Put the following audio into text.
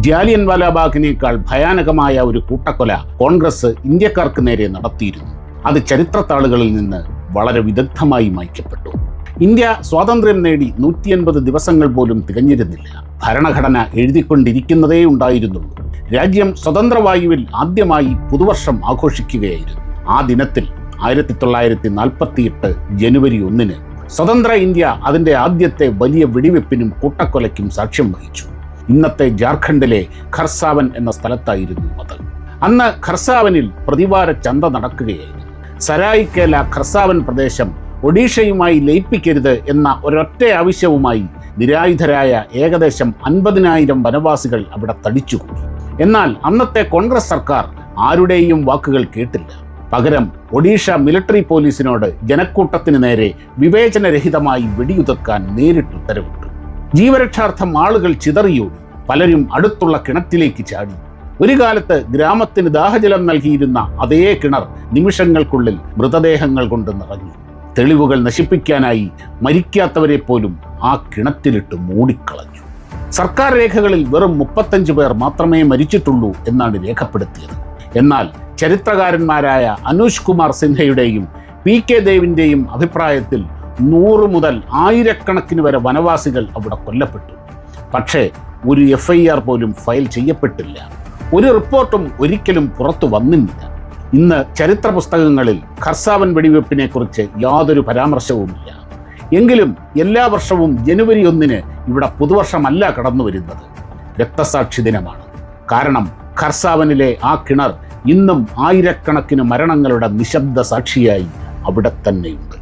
ജാലിയൻ വാലാബാഗിനേക്കാൾ ഭയാനകമായ ഒരു കൂട്ടക്കൊല കോൺഗ്രസ് ഇന്ത്യക്കാർക്ക് നേരെ നടത്തിയിരുന്നു. അത് ചരിത്രത്താളുകളിൽ നിന്ന് വളരെ വിദഗ്ധമായി മായ്ക്കപ്പെട്ടു. ഇന്ത്യ സ്വാതന്ത്ര്യം നേടി 180 ദിവസങ്ങൾ പോലും തികഞ്ഞിരുന്നില്ല. ഭരണഘടന എഴുതിക്കൊണ്ടിരിക്കുന്നതേ ഉണ്ടായിരുന്നുള്ളൂ. രാജ്യം സ്വതന്ത്രവായുവിൽ ആദ്യമായി പുതുവർഷം ആഘോഷിക്കുകയായിരുന്നു. ആ ദിനത്തിൽ 1948 ജനുവരി 1 സ്വതന്ത്ര ഇന്ത്യ അതിൻ്റെ ആദ്യത്തെ വലിയ വെടിവെപ്പിനും കൂട്ടക്കൊലയ്ക്കും സാക്ഷ്യം വഹിച്ചു. ഇന്നത്തെ ജാർഖണ്ഡിലെ ഖർസാവൻ എന്ന സ്ഥലത്തായിരുന്നു അത്. അന്ന് ഖർസാവനിൽ പ്രതിവാര ചന്ത നടക്കുകയായിരുന്നു. സരായിക്കേല ഖർസാവൻ പ്രദേശം ഒഡീഷയുമായി ലയിപ്പിക്കരുത് എന്ന ഒരൊറ്റ ആവശ്യവുമായി നിരായുധരായ ഏകദേശം 50,000 വനവാസികൾ അവിടെ തടിച്ചുകൂടി. എന്നാൽ അന്നത്തെ കോൺഗ്രസ് സർക്കാർ ആരുടെയും വാക്കുകൾ കേട്ടില്ല. പകരം ഒഡീഷ മിലിറ്ററി പോലീസിനോട് ജനക്കൂട്ടത്തിന് നേരെ വിവേചനരഹിതമായി വെടിയുതിർക്കാൻ നേരിട്ട് ഉത്തരവിട്ടു. ജീവരക്ഷാർത്ഥം ആളുകൾ ചിതറിയോടി. പലരും അടുത്തുള്ള കിണറ്റിലേക്ക് ചാടി. ഒരു കാലത്ത് ഗ്രാമത്തിന് ദാഹജലം നൽകിയിരുന്ന അതേ കിണർ നിമിഷങ്ങൾക്കുള്ളിൽ മൃതദേഹങ്ങൾ കൊണ്ട് നിറഞ്ഞു. തെളിവുകൾ നശിപ്പിക്കാനായി മരിക്കാത്തവരെ പോലും ആ കിണറ്റിലിട്ട് മൂടിക്കളഞ്ഞു. സർക്കാർ രേഖകളിൽ വെറും 35 പേർ മാത്രമേ മരിച്ചിട്ടുള്ളൂ എന്നാണ് രേഖപ്പെടുത്തിയത്. എന്നാൽ ചരിത്രകാരന്മാരായ അനൂഷ് കുമാർ സിൻഹയുടെയും PK ദേവിൻ്റെയും അഭിപ്രായത്തിൽ 100 മുതൽ 1000 വരെ വനവാസികൾ അവിടെ കൊല്ലപ്പെട്ടു. പക്ഷേ ഒരു FIR പോലും ഫയൽ ചെയ്യപ്പെട്ടില്ല. ഒരു റിപ്പോർട്ടും ഒരിക്കലും പുറത്തു വന്നില്ല. ഇന്ന് ചരിത്ര പുസ്തകങ്ങളിൽ ഖർസാവൻ വെടിവെപ്പിനെ കുറിച്ച് യാതൊരു പരാമർശവുമില്ല. എങ്കിലും എല്ലാ വർഷവും ജനുവരി 1 ഇവിടെ പുതുവർഷമല്ല കടന്നു വരുന്നത്, രക്തസാക്ഷി ദിനമാണ്. കാരണം ഖർസാവനിലെ ആ കിണർ ഇന്നും 1000 മരണങ്ങളുടെ നിശബ്ദ സാക്ഷിയായി അവിടെ തന്നെയുണ്ട്.